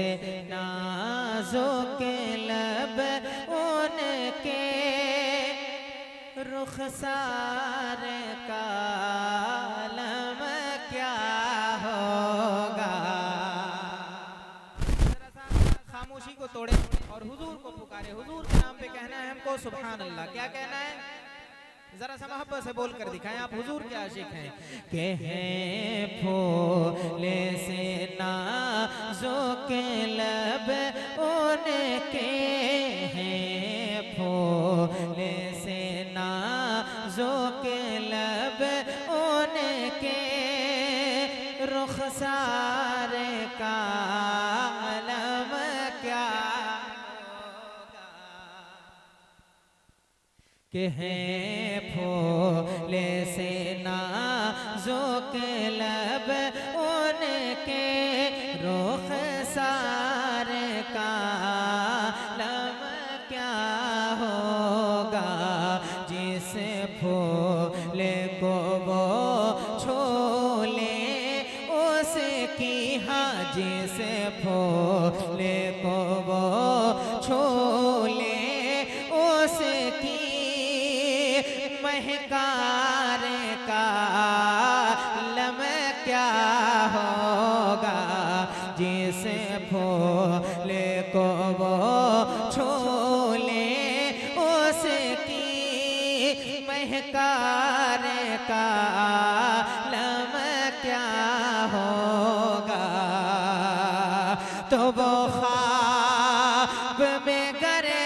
से नाजुक लब उनके रुखसार का आलम क्या होगा। खामोशी को तोड़े और हुजूर को पुकारे, हुजूर के नाम पे कहना है हमको सुभान अल्लाह। क्या कहना है, जरा सा मोहब्बत से बोल कर दिखाएं, आप हुजूर के आशिक हैं। के हैं फूले से नाजुक लब उनके, हैं फूले से नाजुक लब उनके रुखसार का आलम क्या होगा। के हैं फूले से नाजुक लब उनके रुखसार का आलम क्या होगा। जिस फूले को वो छू ले उसकी, हाँ जिस फूले को वो छू ले उसकी महकार का आलम क्या होगा। जिस फूले को वो छू ले उसकी महकार का आलम क्या होगा। तो वो ख्वाब में गरे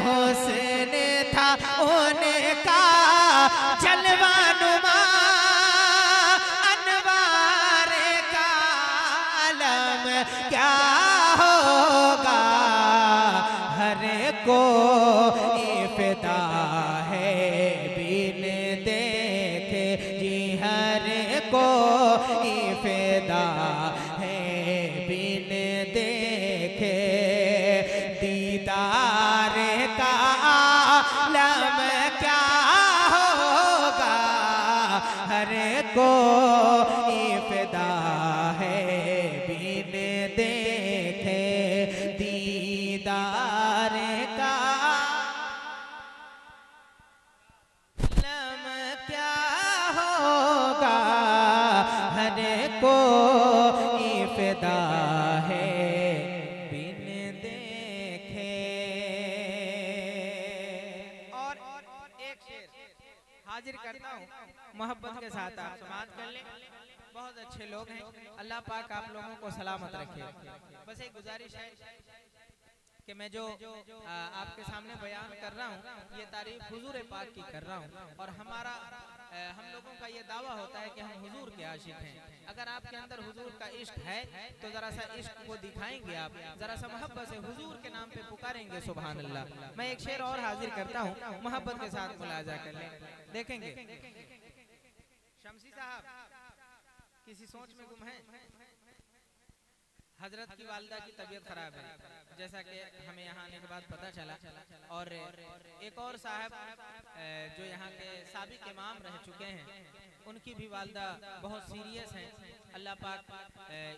हुस्न था उनका जलवानुमा अनवार का आलम क्या होगा। हर को इफ़्ता है बिन देखे जी, हर को इफ़्ता है बिन देखे। दीदार का आलम क्या होगा। हर को इफ़्ता है बिन देखे। दीदार का आलम क्या होगा। हर को इफ़्ता है हाजिर करता हूँ मोहब्बत के साथ। आप समाज कर ले, बहुत अच्छे लोग हैं, अल्लाह पाक आप लोगों को सलामत रखे। बस एक गुजारिश है कि मैं जो आपके सामने बयान कर रहा हूँ ये तारीफ हुजूर पाक की कर रहा हूँ, और हमारा हम लोगों का ये दावा होता है कि हम हुजूर के आशिक हैं। अगर आपके अंदर हुजूर का इश्क है तो जरा सा इश्क को दिखाएंगे, आप जरा सा मोहब्बत से हुजूर के नाम पे पुकारेंगे सुभान अल्लाह। मैं एक शेर और हाजिर करता हूँ, मोहब्बत के साथ मुलाजा कर लें, देखेंगे। शमसी साहब किसी सोच में गुम है। हजरत की वालिदा की तबीयत खराब है, जैसा कि हमें यहाँ आने के बाद पता चला। और एक और साहब जो यहाँ के साबिक इमाम रह चुके हैं, उनकी भी वालिदा बहुत सीरियस हैं। अल्लाह पाक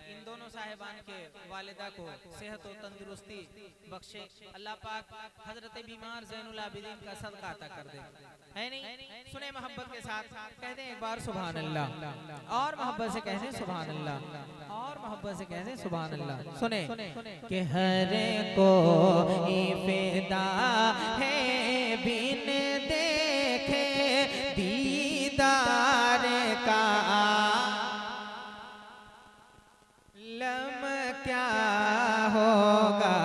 इन दोनों साहिबान के वालिदा को सेहत और तंदुरुस्ती बख्शे। अल्लाह पाक हजरत बीमार ज़ैनुल आबिदीन का सदका अता कर दे, है नहीं। सुने मोहब्बत के साथ, कह दें एक बार सुभान अल्लाह, और मोहब्बत से कह दें सुभान अल्लाह, और मोहब्बत से कह दें सुभान अल्लाह। सुने कि हर को इफ़्ता है बिन देखे। दीदार का आलम क्या होगा।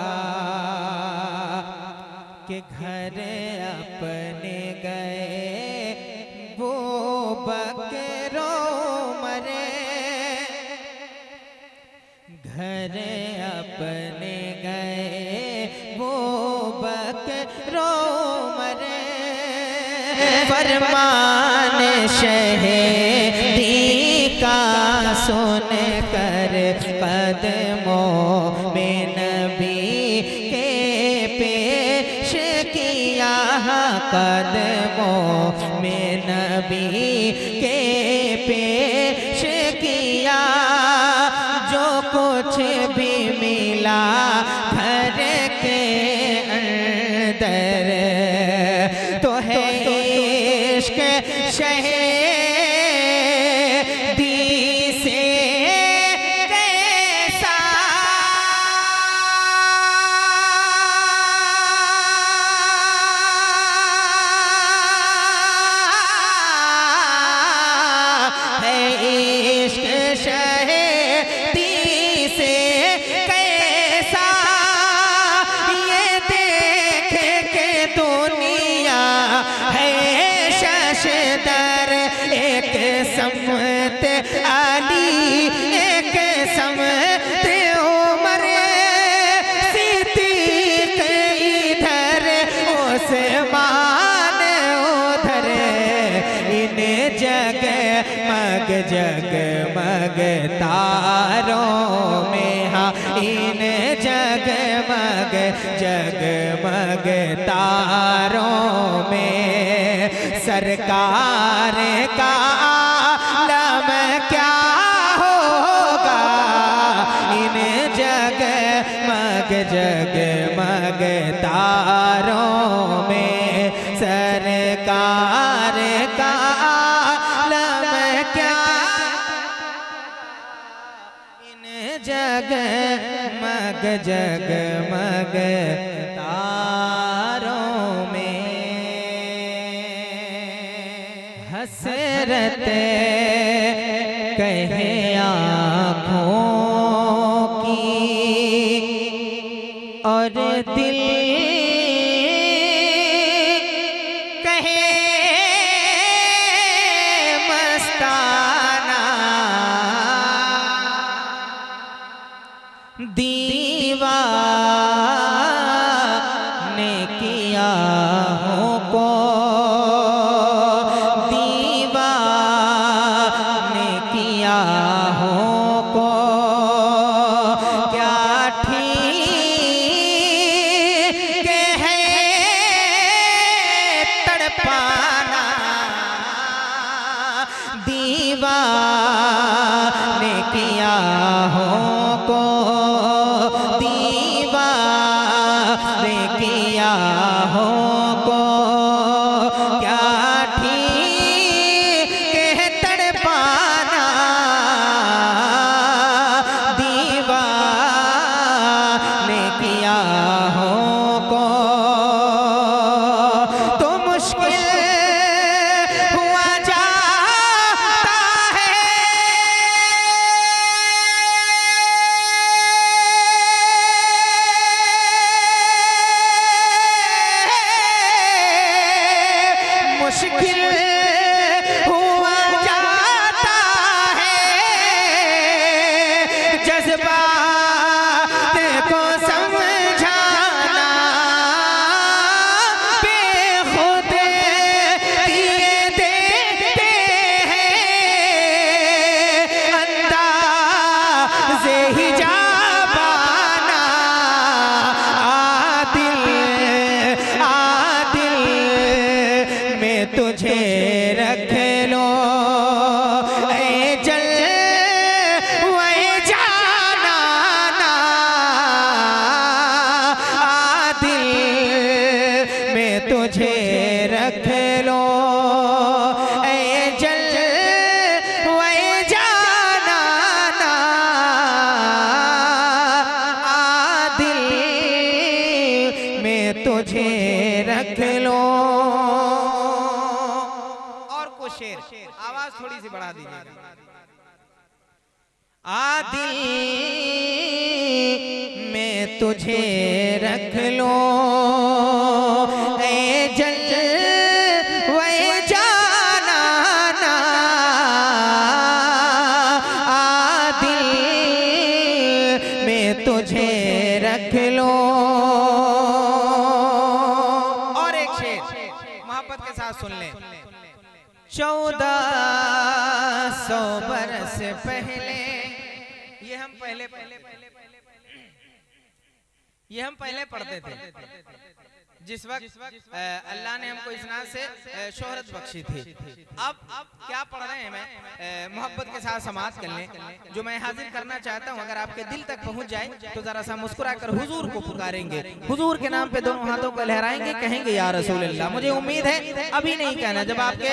कि घर अपने गए वो बकरों मरे, घर फरमान शहीदी का सुन कर कदमों में नबी के पेश किया, कदमों में नबी के पेश किया। जो कुछ भी मिला घर के अंदर तो है इश्क शहीदी से कैसा। है इश्क शहीदी से कैसा, ये देख के दुनिया है शशदर। एक समत अली, एक समत उमर, सिद्दीक इधर उस्मान उधर। इन जगमग जगमग तारों में, हाँ इन जगमग जगमग तारों में सरकार का आलम क्या होगा। इन जगमग जगमग तारों में सरकार का आलम क्या। इन जगमग जगमग तारों में हसरत कहे आँखों की और दिल कहे मस्ताना। दीवाने किया को, दीवाने किया को क्या ठीक है तड़पाना। दीवाने किया को, दीवाने किया को क्या ठीक है तड़पाना। दीवाने किया को तो मुश्किल हुआ जाता है। मुश्किल हुआ जाता है जज्बात को समझाना। बेखुद दिए देते हैं अंदाज़े हिजाबाना। आदिल आदिल में तुझे रख लो ऐ जल वै जाना ना। आदिल में तुझे रख लो ऐ जल वै जाना ना। आदिल में तुझे रख लो। शेर आवाज थोड़ी सी बढ़ा दीजिए। आदिल में तुझे रख लो ऐ जल वै जाना ना। आदिल में तुझे रख लो। और एक शेर मोहब्बत के साथ सुन लें। 1400 बरस पहले, ये हम पहले पढ़ते थे जिस वक्त अल्लाह ने हमको इस नाज से शोहरत बख्शी थी। अब क्या पढ़ रहे हैं मैं मोहब्बत के साथ समाअत कर लें। जो मैं हाजिर करना चाहता हूं अगर आपके दिल तक पहुंच जाए तो जरा सा मुस्कुरा कर हुजूर को पुकारेंगे, हुजूर के नाम पे दोनों हाथों को लहराएंगे, कहेंगे या रसूल अल्लाह। मुझे उम्मीद है अभी नहीं कहना, जब आपके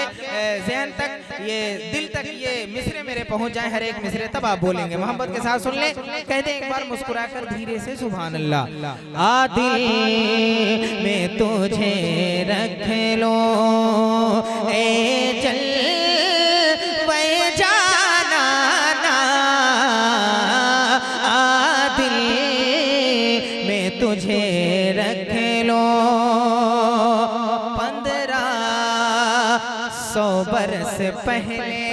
जहन तक ये दिल तक ये मिसरे मेरे पहुंच जाए, हर एक मिसरे, तब आप बोलेंगे। मोहब्बत के साथ सुन ले, कह दे एक बार मुस्कुरा कर धीरे से सुभान अल्लाह। आदिल में तुझे रख लो ए चल वे जाना ना, आदिल में तुझे रख लो। 1500 बरस पहले,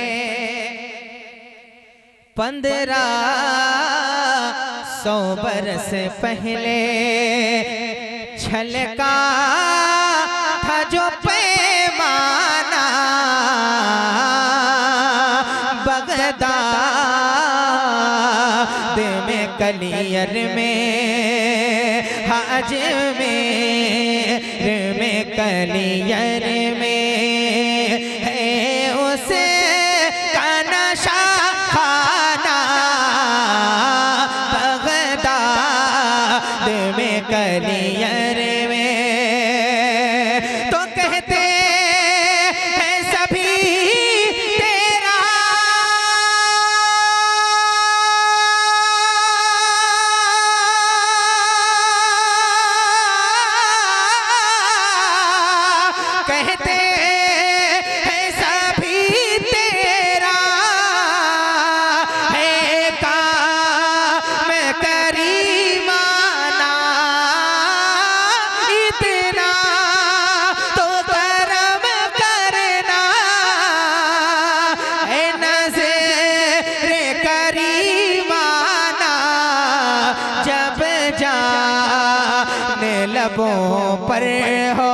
1500 बरस पहले छलका था जो पैमाना, बगदाद में कलियर में, हज में कलियर में है उसे का नशा खाना, बगदाद में कलियर लबों पर हो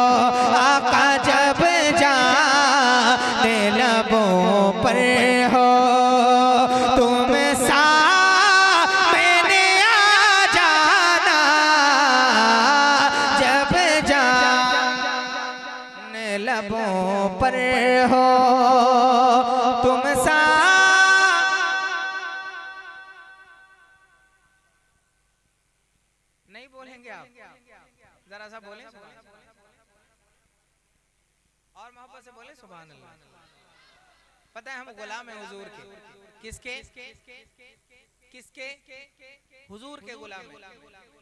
आका, जब जाने लबों पर हो तुम सा मैंने आ जाना, जब जाने लबों पर हो तुम सा। नहीं बोलेंगे आप, जरा सा बोलें और मोहब्बत से बोले सुभान अल्लाह। पता है हम गुलाम हैं हुजूर के। किसके? किसके? हुजूर के गुलाम हैं।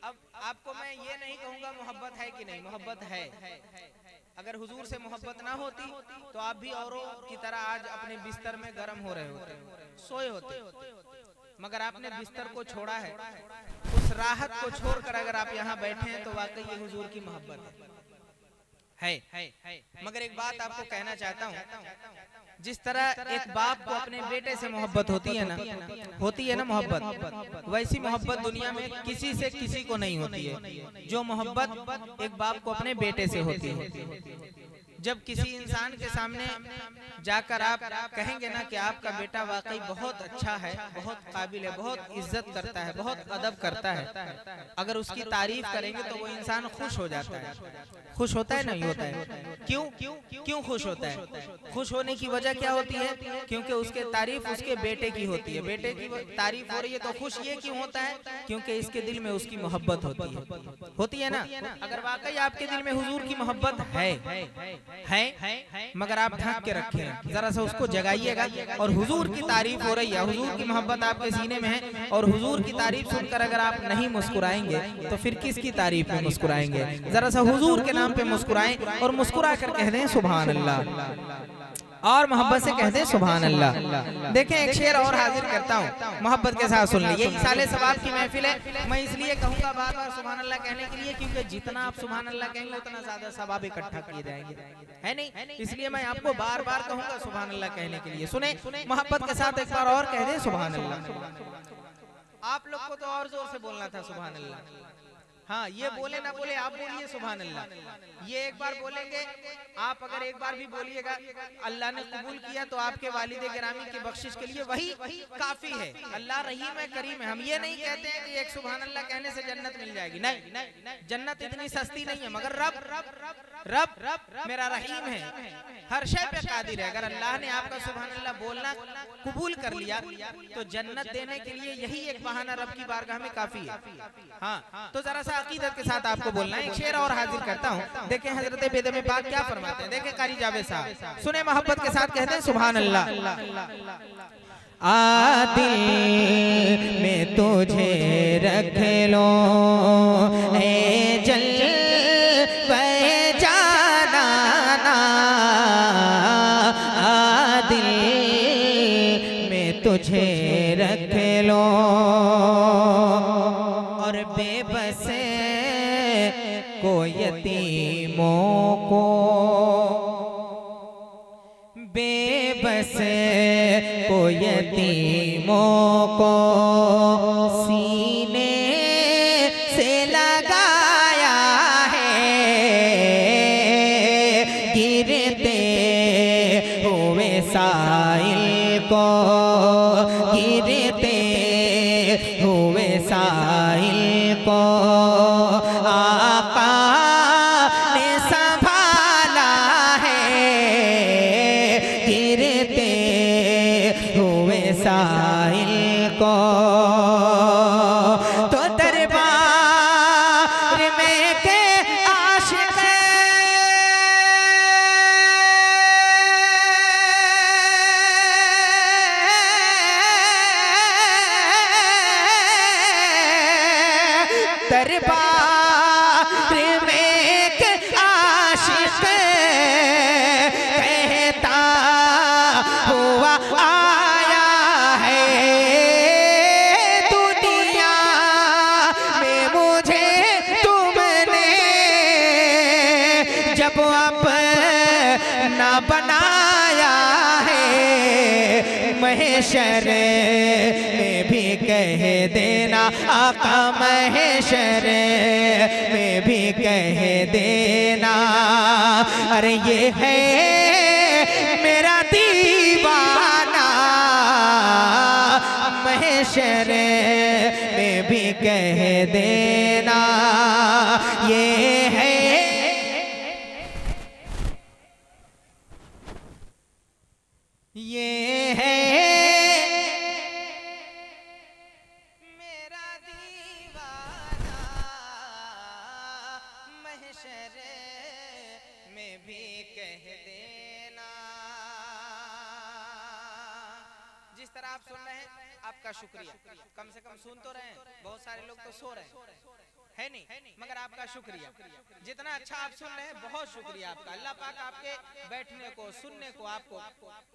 अब आपको मैं ये नहीं कहूंगा मोहब्बत है कि नहीं, मोहब्बत है। अगर हुजूर से मोहब्बत ना होती तो आप भी औरों की तरह आज अपने बिस्तर में गर्म हो रहे होते, सोए होते, मगर आपने बिस्तर को छोड़ा है। उस राहत को छोड़कर अगर आप यहाँ बैठे हैं तो वाकई ये हुजूर की मोहब्बत है। मगर एक बात आपको कहना चाहता हूँ, जिस तरह एक बाप को अपने बेटे से मोहब्बत होती है ना मोहब्बत, वैसी मोहब्बत दुनिया में किसी से किसी को नहीं होती है जो मोहब्बत एक बाप को अपने बेटे से होती है। जब किसी इंसान के सामने जाकर आप कहेंगे ना कि आपका बेटा वाकई बहुत अच्छा है, बहुत काबिल है, बहुत इज्जत करता है, बहुत अदब करता है, अगर उसकी तारीफ करेंगे तो वो इंसान खुश हो जाता है। खुश होता है नहीं होता है? क्यों खुश होता है? खुश होने की वजह क्या होती है? क्योंकि उसके तारीफ उसके बेटे की होती है, बेटे की तारीफ हो रही है तो खुश ये क्यों होता है? क्योंकि इसके दिल में उसकी मोहब्बत होती है ना। अगर वाकई आपके दिल में हुजूर की मोहब्बत है मगर आप ढक के रखे हैं, जरा सा उसको जगाइएगा। और हुजूर की तारीफ हो रही है, हुजूर की मोहब्बत आपके सीने में है, और हुजूर की तारीफ सुनकर अगर आप नहीं मुस्कुराएंगे तो फिर किसकी तारीफ में मुस्कुराएंगे? जरा सा हुजूर के नाम पे मुस्कुराएं और मुस्कुरा कर कह दें सुभान अल्लाह, और मोहब्बत से कह दें सुभान अल्लाह। देखें एक शेर और हाजिर करता हूँ, मोहब्बत के साथ सुन लीजिए। इसाले सवाब की महफिल है, मैं इसलिए कहूँगा बार बार सुभान अल्लाह कहने के लिए क्योंकि जितना आप सुभान अल्लाह कहेंगे उतना ज्यादा सवाब इकट्ठा किए जाएंगे, है नहीं? इसलिए मैं आपको बार बार कहूँगा सुभान अल्लाह कहने के लिए। सुने मोहब्बत के साथ एक बार और कह दें सुभान अल्लाह। आप लोग को तो और जोर से बोलना था सुभान अल्लाह। हाँ, ये बोले ना बोले आप बोलिए सुभान अल्लाह। ये एक बार बोलेंगे आप, अगर एक बार भी बोलिएगा अल्लाह ने कबूल किया तो आपके वालिद गिरामी की बख्शिश के लिए वही काफी है। अल्लाह रहीम है, करीम है। हम ये नहीं कहते हैं कि एक सुभान अल्लाह कहने से जन्नत मिल जाएगी, नहीं, जन्नत इतनी सस्ती नहीं है, मगर रब मेरा रहीम है, हर शय पे कादिर है। अगर अल्लाह ने आपका सुभान अल्लाह बोलना कबूल कर लिया तो जन्नत देने के लिए यही एक बहाना रब की बारगाह में काफी है। हाँ, तो जरा सा अकीदत के साथ आपको बोलना है। एक शेर और हाजिर करता हूँ, देखें हजरत बेदम पाक क्या फरमाते हैं। देखें कारी जावेद साहब, सुने मोहब्बत के साथ कहते हैं सुभान अल्लाह। दिल में तुझे रख लो ए जल वे जाना, दिल में तुझे रख लो और बेबस को यतीमों को, बेबस को यतीमों को सीने से लगाया है, गिरते हुए साइल को, गिरते हुए साइल को आका ने संभाला है, गिरते हुए साहिल को। तो दरबार में के आशिक दरबार में के आशिक कहता हुआ आया है, दुनिया में मुझे तुमने जब अपना बनाया है, महशर में भी कह देना आका, महशर में भी कह देना अरे ये है मेरा दीवाना, महशर में भी कह देना ये है, ये है मेरा दीवाना, महशर में भी कह देना। जिस तरह आप सुन रहे हैं आपका शुक्रिया, कम से कम सुन तो रहे हैं, बहुत सारे लोग तो सो रहे है नहीं, मगर आपका शुक्रिया। जितना अच्छा आप सुन रहे हैं बहुत शुक्रिया आपका। अल्लाह पाक आपके बैठने को सुनने को आपको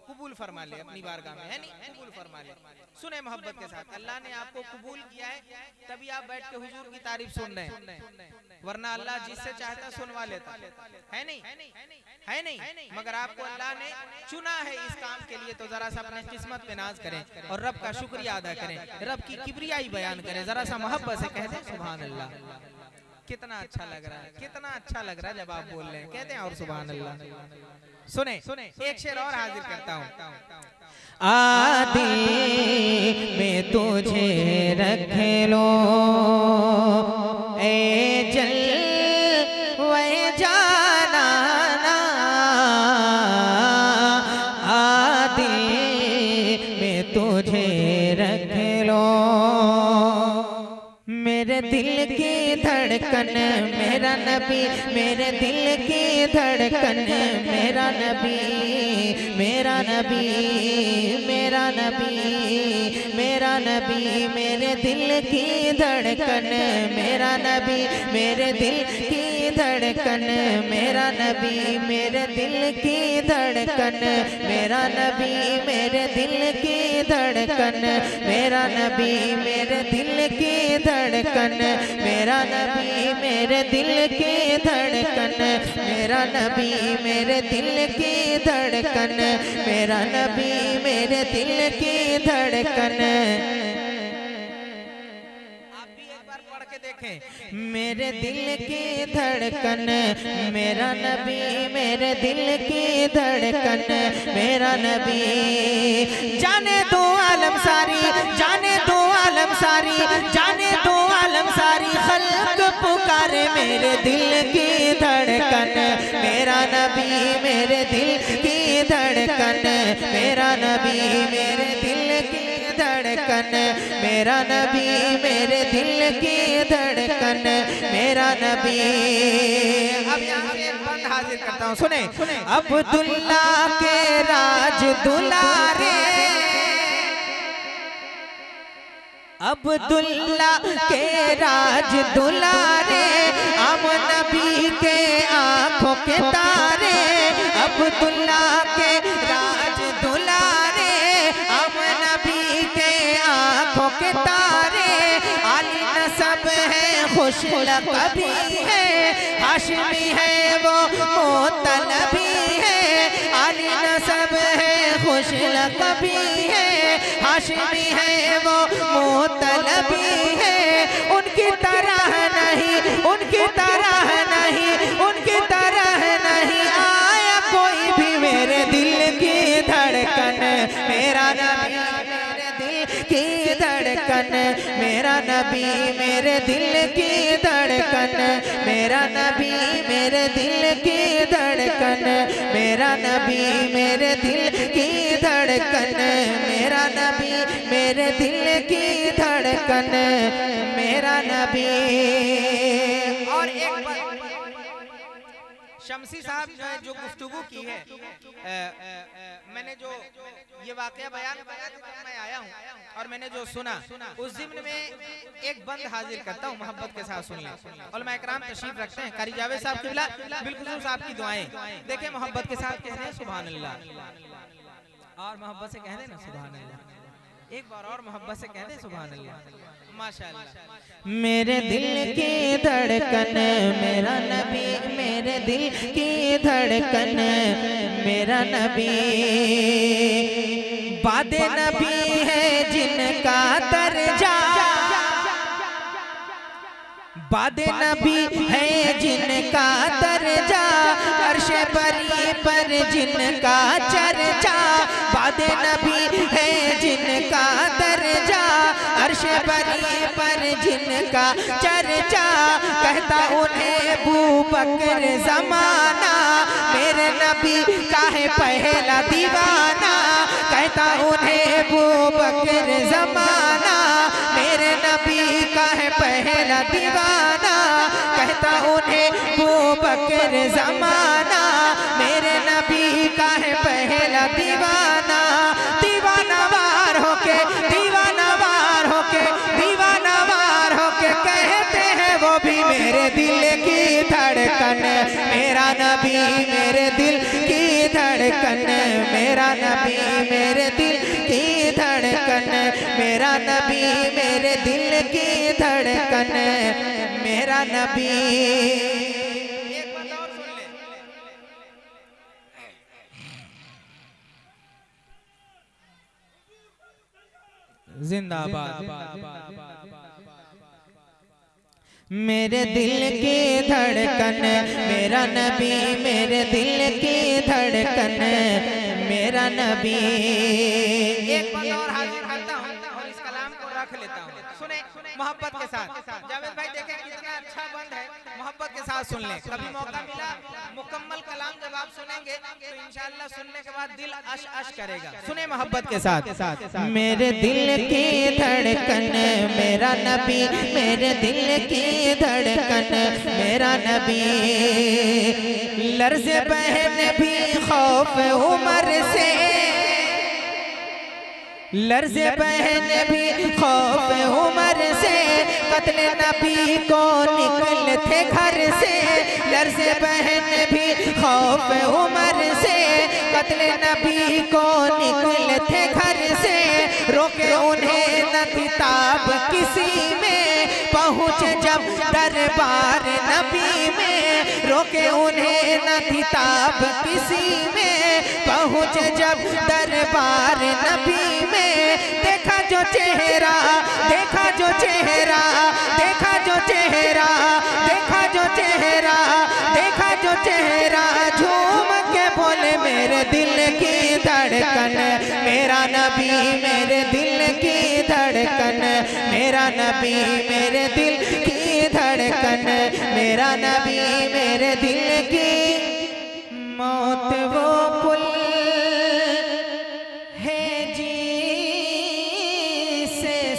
कबूल फरमा ले अपनी बारगाह में, है नहीं, कबूल फरमा ले। सुने मोहब्बत के साथ, अल्लाह ने आपको कबूल किया है तभी आप बैठ के हुजूर की तारीफ सुन रहे हैं, वरना अल्लाह जिससे चाहता सुनवा लेता, है नहीं, है नहीं, मगर आपको अल्लाह ने चुना है इस काम के लिए, तो जरा सा अपने किस्मत पे नाज करें और रब का शुक्रिया अदा करें, रब की किबरियाई बयान करें, जरा सा मोहब्बत से कहते हैं सुभान अल्लाह। कितना अच्छा लग रहा है, कितना अच्छा लग रहा है जब आप बोल रहे हैं, कहते हैं और सुभान अल्लाह। सुने एक शेर और हाजिर करता हूँ। दिल में तुझे रख लो ए जल वे जाना, दिल में तुझे रख लो, मेरे दिल की धड़कन मेरा नबी, मेरे दिल की धड़कन मेरा नबी, मेरा नबी, मेरा नबी, मेरा नबी, मेरे दिल की धड़कन मेरा नबी, मेरे दिल की धड़कन मेरा नबी, मेरे दिल की धड़कन मेरा नबी, मेरे दिल की धड़कन मेरा नबी, मेरे दिल की धड़कन मेरा नबी, मेरे दिल की धड़कन मेरा नबी, मेरे दिल की धड़कन मेरा नबी, मेरे दिल की धड़कन। आप भी एक बार पढ़ के के देखें। मेरे दिल की धड़कन मेरा नबी, मेरे दिल की धड़कन मेरा नबी। जाने दो आलम सारी, जाने दो आलम सारी, जाने दो आलम सारी, खल्क पुकारे मेरे दिल की धड़कन मेरा नबी, मेरे दिल की धड़कन मेरा नबी, मेरे दिल की धड़कन मेरा नबी, मेरे दिल की धड़कन मेरा नबी। अब यहाँ से एक बंद हाजिर करता हूँ, सुने। अब्दुल्ला के राज दुलारे, अब्दुल्ला के राज दुलारे, हम नबी के आंखों के तारे। अब्दुल्ला के राज दुलारे, हम नबी के आंखों के तारे। आली नसब है खुश लक़बी है, हाशमी है वो मोतलबी है। आली नसब है खुश लक़बी है, हाशमी है वो मोतलबी है। उनकी तरह नहीं, उनकी तरह नहीं, उनकी तरह नहीं आया कोई भी मेरे दिल की धड़कन मेरा नबी, मेरे दिल की धड़कन मेरा नबी, मेरे दिल की धड़कन मेरा नबी, मेरे दिल की धड़कन मेरा नबी, मेरे दिल की धड़कन मेरा नबी, मेरे दिल की धड़कन मेरा नबी। और एक बार शमसी साहब जो गुफ्तगू की है, मैंने जो ये वाकया बयान किया जब मैं आया हूँ और मैंने जो सुना, उस ज़िम्न में एक बंद हाजिर करता हूँ, मोहब्बत के साथ सुन लें। उलमा इकराम तशरीफ रखते हैं, कारी जावेद साहब क़िबला बिल्कुल साहब की दुआएं देखें, मोहब्बत के साथ कहते हैं सुभान अल्लाह, और मोहब्बत से कहते हैं ना सुभान अल्लाह। एक बार और मोहब्बत से कहते हैं सुभान अल्लाह, माशाअल्लाह। मेरे दिल की धड़कन मेरा नबी, मेरे दिल की धड़कन मेरा नबी। बादे नबी है जिनका दर्जा, बादे नबी है जिनका दर्जा, अर्शे बरी पर जिनका चर्चा। बादे नबी है जिनका दर्जा, अर्शे बरी पर जिनका चर्चा। कहता उन्हें बू बकर ज़माना, मेरे नबी का है पहला दीवाना। कहता उन्हें बू बकर ज़माना, मेरे नबी का है पहला दीवाना। कहता उन्हें बू बकर ज़माना, मेरे नबी का है पहला दीवाना। दीवाना वार होके, दीवाना वार होके, दीवाना वार होके कहते हैं वो भी मेरे दिल की धड़कन मेरा नबी, मेरे दिल की धड़कन मेरा नबी, मेरे दिल की धड़कन मेरा नबी, मेरे दिल की धड़कन मेरा नबी। एक बात और सुन ले, जिंदाबाद। मेरे दिल की धड़कन मेरा नबी, मेरे दिल की धड़कन मेरा नबी। एक बात और हाजिर करता हूँ और इस कलाम को रख लेता हूँ, सुने मोहब्बत के साथ। जावेद भाई देखें कितना अच्छा बंद है, मोहब्बत के साथ सुन लें। कभी मौका मिला मुकम्मल कलाम जब आप सुनेंगे तो इंशाअल्लाह सुनने के बाद दिल अश अश करेगा। सुने मोहब्बत के साथ। मेरे दिल की धड़कन मेरा नबी, मेरे दिल की धड़कन मेरा नबी। लर्ज़ बहन भी खौफ उमर से, लर्ज़ बहन भी खौफ उमर से, कत्ल नबी को निकले थे घर से। लर्ज़ बहन भी खौफ उमर से, कत्ल नबी को निकले थे घर से। रोके उन्हें न थी ताब किसी में, पहुँचे जब दरबार नबी में। रोके उन्हें न थी ताब किसी में, पहुँचे जब दरबार नबी में। देखा जो चेहरा, देखा जो चेहरा, देखा जो मेरा नबी मेरे दिल की धड़कन, मेरा नबी मेरे दिल की। मौत वो पुल है जिससे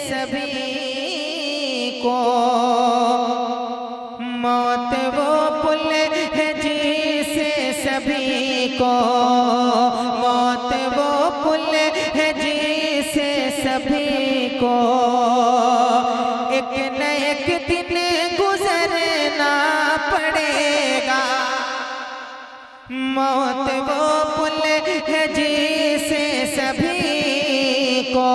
सभी को, मौत वो पुल है जिससे सभी को, मौत वो पुल है जिससे सभी को एक न एक दिन गुजरना पड़ेगा। मौत वो पुल है जिससे सभी को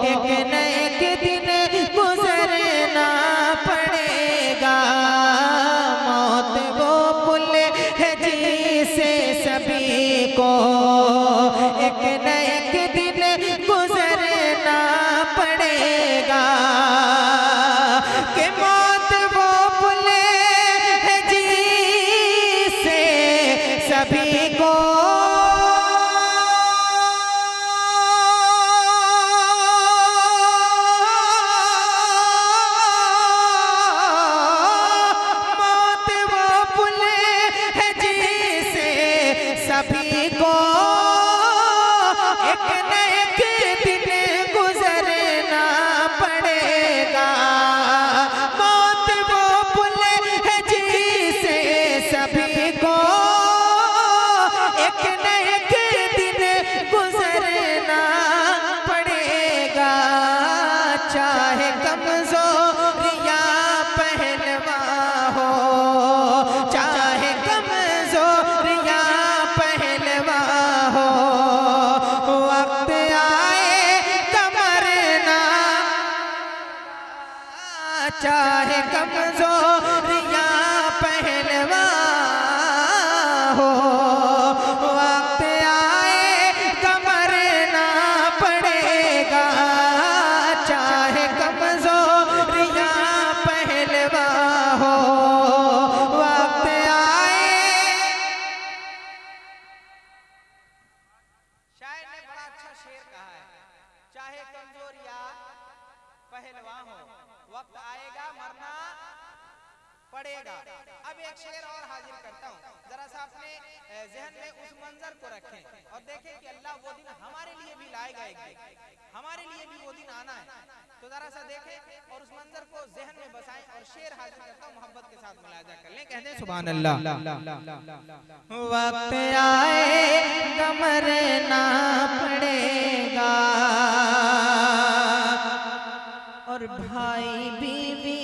एक न एक दिन गुजरना पड़ेगा। मौत वो पुल है जिससे सभी को एक न एक दिन गुजरना पड़ेगा। कि मौत वो पुल है जिससे सभी को सभी को एक न एक दिन गुजरना पड़ेगा। मौत वो पुल है जिसे सभी को एक न एक दिन गुजरना पड़ेगा। चाहे कमजोर या पहलवा हो, चाहे कमजोर या पहलवा हो, वक्त आए कमरना। चाहे कमजोर या पहलवा हो, वक्त आए कमरना पड़ेगा। चाहे कमजोर या पहलवा हो, वक्त आए। शायर ने बड़ा अच्छा शेर कहा है, चाहे कमजोर या पहलवा हो, वक्त आएगा मरना पड़ेगा। अब एक शेर और हाजिर करता हूँ, जरा सा अपने जहन में उस मंजर को रखें और देखें कि अल्लाह वो दिन हमारे लिए भी लाएगा, एक दिन हमारे लिए भी वो दिन आना है। तो जरा सा देखें और उस मंजर को जहन में बसाएं और शेर हाजिर करता हूँ, मोहब्बत के साथ मुलाजा कर लें। कहते हैं सुभान अल्लाह। वक्त आएगा मरना पड़ेगा और भाई बीवी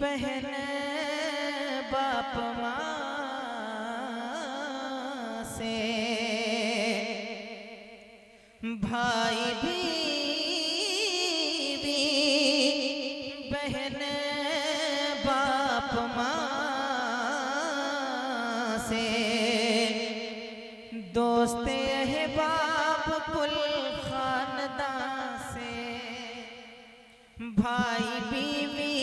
बहन बाप माँ से, भाई बीवी बहन बाप माँ से, दोस्त अहबाब कुल खानदान से, भाई बीवी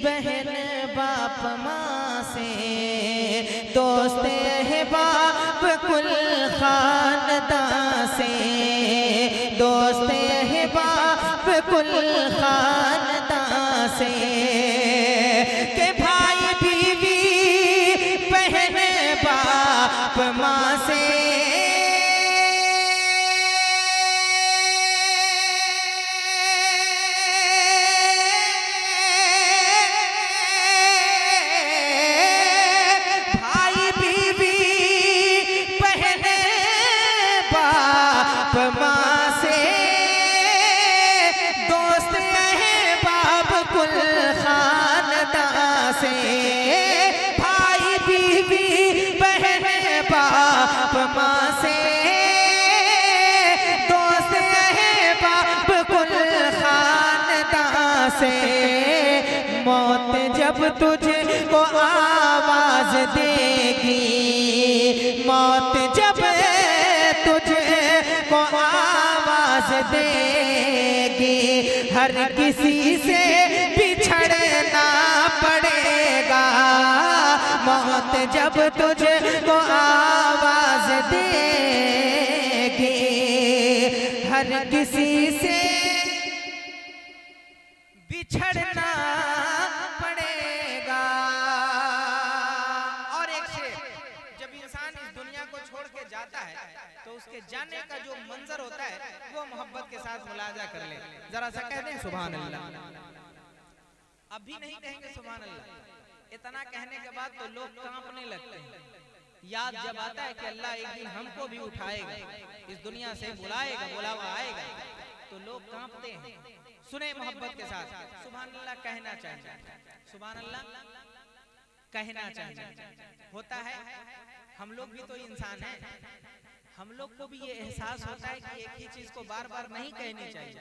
बहन बाप माँ से, दोस्त अहबाब कुल खानदान से, दोस्त अहबाब कुल खानदान से। के भाई बीवी बहन बाप माँ से, माँ से, दोस्त अहबाब कुल खानदान से, भाई बीवी बहन बाप माँ से, दोस्त अहबाब कुल खानदान से। मौत जब तुझको आवाज देगी, मौत जब तुझको आवाज देगी, हर किसी से बिछड़ना पड़ेगा। मौत जब तुझको आवाज देगी, हर किसी से बिछड़ना पड़ेगा। और एक शेर, जब इंसान इस दुनिया को छोड़ के जाता है तो उसके जाने का जो मंजर होता है वो मोहब्बत के साथ मुलाजा कर ले। जरा सा कह दें सुभान अल्लाह। अभी नहीं कहेंगे सुभान अल्लाह, इतना कहने के बाद तो लोग कांपने लगते हैं। याद जब आता है कि अल्लाह एक दिन हमको भी उठाएगा, इस दुनिया से बुलाएगा, बुलावा आएगा, तो लोग कांपते हैं। सुने मोहब्बत के साथ सुभान अल्लाह कहना चाहिए, सुभान अल्लाह कहना चाहिए। होता है हम लोग भी तो इंसान हैं, हम लोग को भी ये एहसास होता है कि एक ही चीज को बार बार नहीं कहनी चाहिए,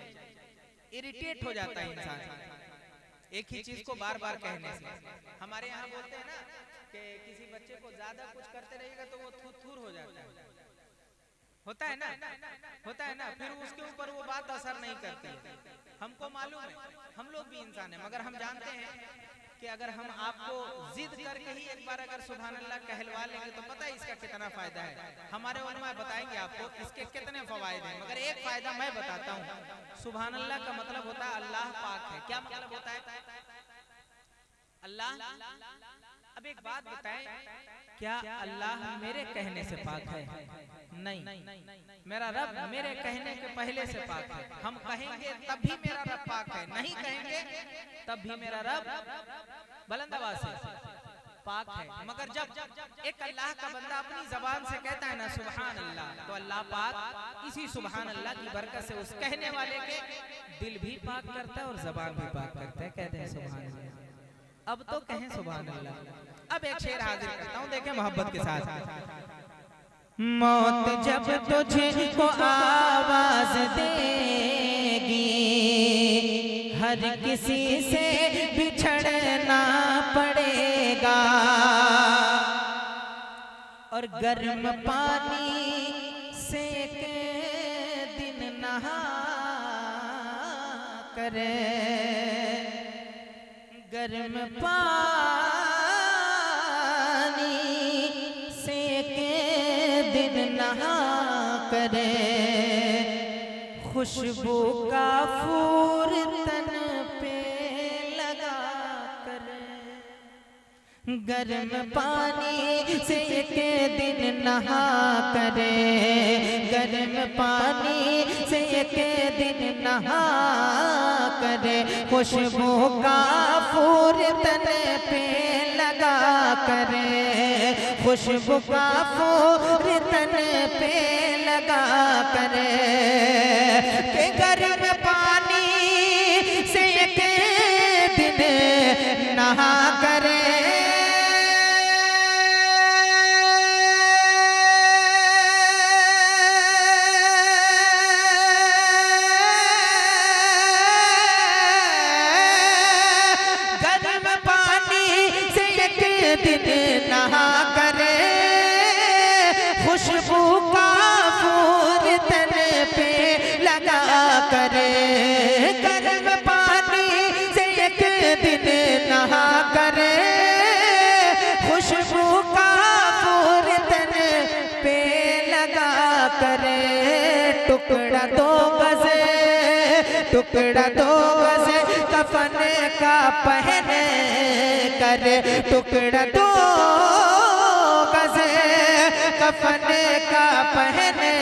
इरिटेट हो जाता है इंसान एक ही चीज को बार बार कहने से। हमारे यहाँ बोलते हैं ना कि किसी बच्चे को ज्यादा कुछ करते रहेगा तो वो थूर हो जाता है, होता है ना, होता है ना, फिर उसके ऊपर वो बात असर नहीं करती है। हमको मालूम है हम लोग भी इंसान हैं, मगर हम जानते हैं कि अगर हम आपको जिद करके ही एक बार अगर सुभान अल्लाह कहलवा लेंगे तो पता है इसका कितना फायदा है। हमारे उलमा बताएंगे आपको इसके कितने फवायद हैं, मगर एक फायदा मैं बताता हूँ। सुभान अल्लाह का मतलब होता है अल्लाह पाक है। क्या मतलब होता है? अल्लाह। अब एक बात बताएं, क्या अल्लाह मेरे कहने से पाक है? नहीं, मेरा रब मेरे कहने के पहले से पाक है। हम कहेंगे तब भी मेरा रब पाक है, नहीं कहेंगे तब भी मेरा रब बुलंद आवाज से पाक है। मगर जब एक अल्लाह का बंदा अपनी जबान से कहता है ना सुभान अल्लाह, तो अल्लाह पाक इसी सुभान अल्लाह की बरकत से उस कहने वाले के दिल भी पाक करता है और जबान भी पाक करता है। कहते हैं सुभान अल्लाह। अब तो कहें सुभान अल्लाह। अब एक शेर हाजिर करता हूँ, देखें मोहब्बत के साथ। मौत जब तुझको आवाज देगी, हर किसी से बिछड़ना पड़ेगा, और गर्म पानी से के दिन नहा करे, गर्म पानी से के दिन नहा करे, खुशबू का फूर तन पे लगा कर, गर्म पानी से के दिन नहा करे, गर्म पानी से के दिन नहा करे, खुशबू का फूर तन पे लगा करे, खुशबू का फूर तन पे लगा करे, के गर्म पानी से के दिन नहा करे, दिन नहा करे, खुशबू का फूल तन पे लगा करे, गर्म पानी से एक दिन नहा करे, खुशबू का फूल तन पे लगा करे, टुकड़ा दो गज़े, टुकड़ा दो गज़े कफन का पहने करे, टुकड़ा दो गज़े कफन का पहने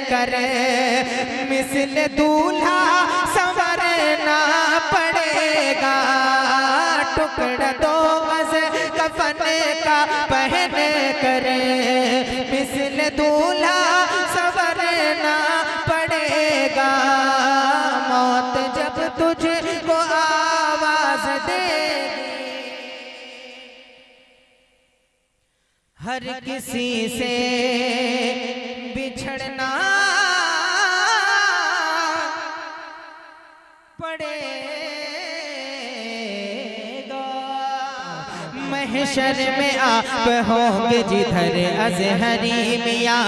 करे, मिस्ल दूल्हा संवरना पड़ेगा, टुकड़ा दो गज़े कफन का पहने करे, मिस्ल दूल्हा संवरना पड़ेगा, मौत जब तुझको आवाज देगी, हर किसी से बिछड़ना पड़ेगा, महशर में आप होंगे जिधर अज़हरी मियाँ,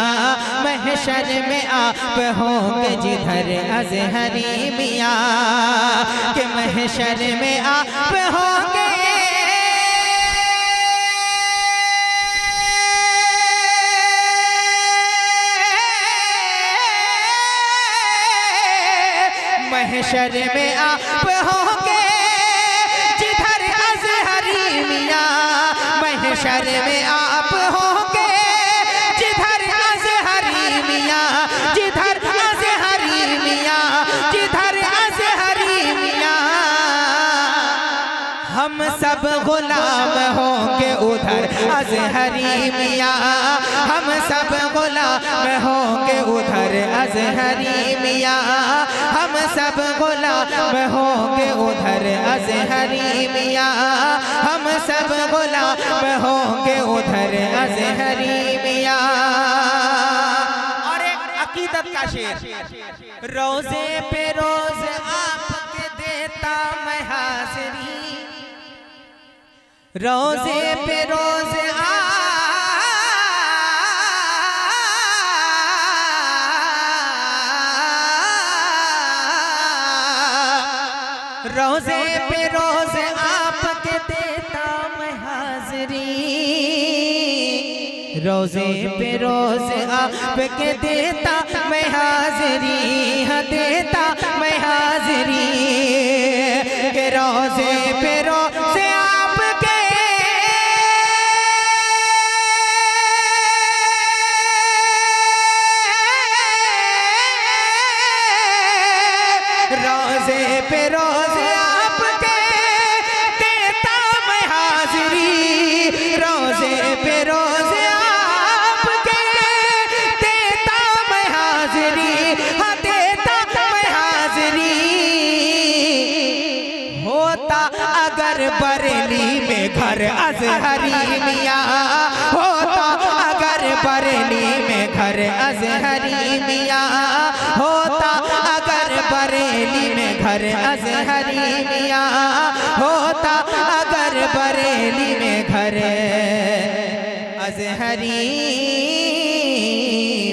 महशर में आप होंगे जिधर अज़हरी मियाँ, कि महशर में आप होंगे महशर में आप होंगे महशर में आप होंगे जिधर अज़हरी मियाँ, जिधर अज़हरी मियाँ, जिधर अज़हरी मियाँ। हम सब गुलाम होंगे उधर अज़हरी मियाँ, हम सब गुलाम होंगे उधर अज़हरी मियाँ, हम सब गुलाम होंगे उधर अज़हरी मियाँ, हम सब गुलाम होंगे उधर अज़हरी मियाँ। और एक अकीदत का शेर, रोज़े पे रोज़ आपके देता मैं हाज़री, रोज़े पे रोज़ रोज़े पे रोज़ आपके देता मैं हाज़री, रोज़े पे रोज़ आपके देता मैं हाज़री, हाँ देता मैं हाज़री। के रोज़े पे रोज़ आपके रोज़े पे रोज़ आपके देता मैं हाज़री, रोज़े पे रोज़ आपके देता मैं हाज़री, हाँ देता मैं हाज़री। होता अगर बरेली में घर अज़हरी मियाँ, होता अगर बरेली में घर अज़हरी मियाँ, होता अगर बरेली में घर अज़हरी मियाँ, होता अगर बरेली में घर अज़हरी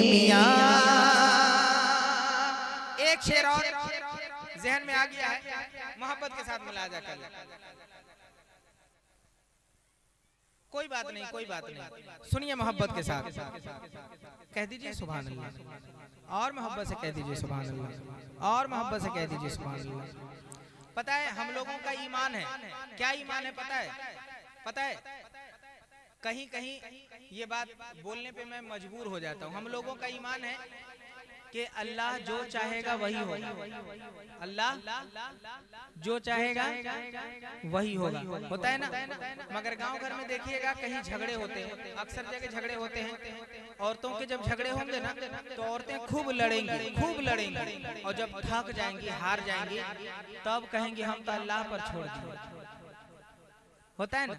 मियाँ। एक शेर और जहन में आ गया है, मोहब्बत के साथ मुलाजा कर ले। कोई बात नहीं, कोई बात नहीं, सुनिए मोहब्बत के साथ। कह दीजिए सुभान अल्लाह, और मोहब्बत से कह दीजिए सुभान अल्लाह, और मोहब्बत से कह दीजिए सुभान अल्लाह। पता है हम लोगों का ईमान है, क्या ईमान है पता है? पता है कहीं कहीं ये बात बोलने पे मैं मजबूर हो जाता हूँ। हम लोगों का ईमान है कि अल्लाह जो चाहेगा वही होगा, अल्लाह जो चाहेगा वही होगा, होता है ना। मगर गांव घर में देखिएगा कहीं झगड़े होते हैं, अक्सर जगह झगड़े होते हैं। औरतों के जब झगड़े होंगे ना तो औरतें खूब लड़ेंगी, खूब लड़ेंगी, और जब थक जाएंगी, हार जाएंगी, तब कहेंगी हम तो अल्लाह पर छोड़ दिए, होता है ना।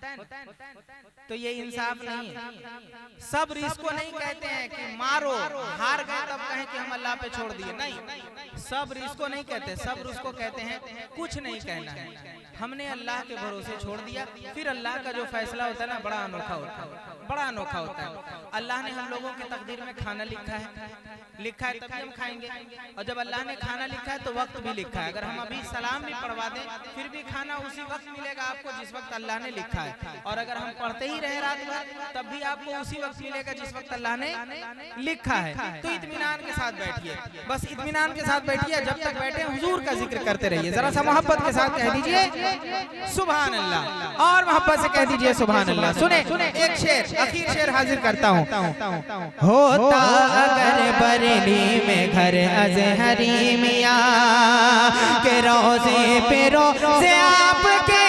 तो ये इंसाफ नहीं है। सब्र इसको नहीं कहते हैं कि मारो, हार गए तब कहें कि हम अल्लाह पे छोड़ दिए, नहीं, सब्र इसको नहीं कहते। सब्र उसको कहते हैं कुछ नहीं कहना है, हमने अल्लाह के भरोसे छोड़ दिया, फिर अल्लाह का जो फैसला होता है ना बड़ा अनोखा होता है, बड़ा अनोखा होता है। अल्लाह ने हम लोगों के तकदीर में खाना लिखा है, लिखा है तभी हम खाएंगे, और जब अल्लाह ने खाना लिखा है तो वक्त भी लिखा है। अगर हम अभी सलाम भी पढ़वा दें फिर भी खाना उसी वक्त मिलेगा आपको जिस वक्त अल्लाह ने लिखा है, और अगर हम पढ़ते ही रहे रात भर तब भी आपको उसी वक्त मिलेगा जिस वक्त अल्लाह ने लिखा है। तो इत्मीनान के साथ बैठिए, बस इत्मीनान के साथ बैठिए, जब तक बैठे हुजूर का जिक्र करते रहिए। जरा सा मोहब्बत के साथ कह दीजिए सुभान अल्लाह, और मोहब्बत से कह दीजिए सुभान अल्लाह। सुने एक शेर, आखिर शेर हाजिर करता हूँ। होता अगर बरेली में घर अज़हरी मियाँ, के रोज़े पे रोज़े आपके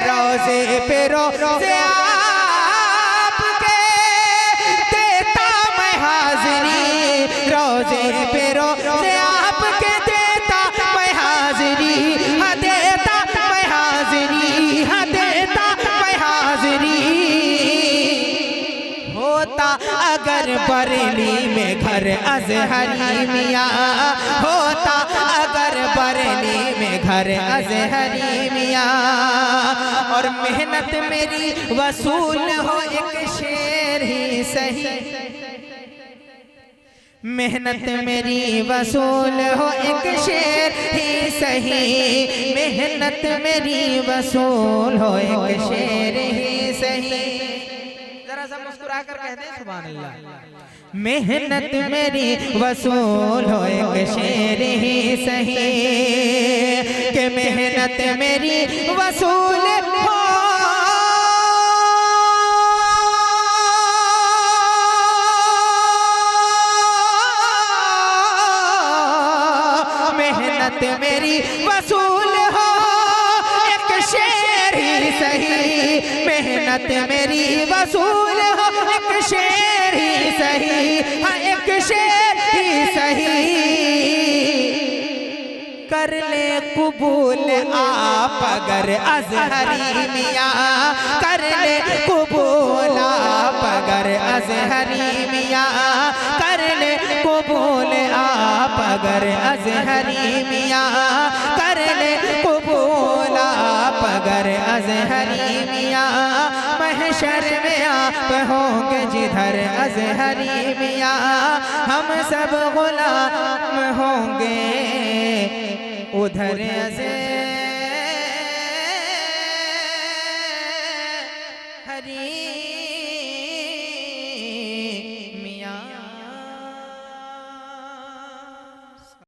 रोज़े पे रोज़े आपके देता मैं हाज़री, रोज़े पे रोज़े आपके देता मैं हाज़री, हाँ देता मैं हाज़री, हाँ देता मैं हाज़री। होता अगर बरेली में घर अज़हरी मियाँ, होता अगर बरेली में घर अज़हरी मियाँ, और मेहनत मेरी वसूल हो एक शेर ही सही, मेहनत मेरी वसूल हो एक शेर ही सही, मेहनत मेरी वसूल हो एक शेर ही सही। जरा सा मुस्कुरा कर कह दे सुभान अल्लाह। मेहनत मेरी वसूल हो एक शेर ही सही कि मेहनत मेरी वसूल हो। मेहनत मेरी वसूल हो एक शेर ही सही, मेहनत मेरी वसूल हो एक शेर ही सही, हाँ एक शेर ही सही। कर ले कबूल आप अगर अज़हरी मियाँ, कर ले कबूल आप अगर अज़हरी मियाँ, कर ले कबूल आप अगर अज़हरी मियाँ, कर ले कबूल आप अगर अज़हरी मियाँ। महशर में आप होंगे जिधर अज़हरी मियाँ, हम सब गुलाम होंगे उधर अज़हरी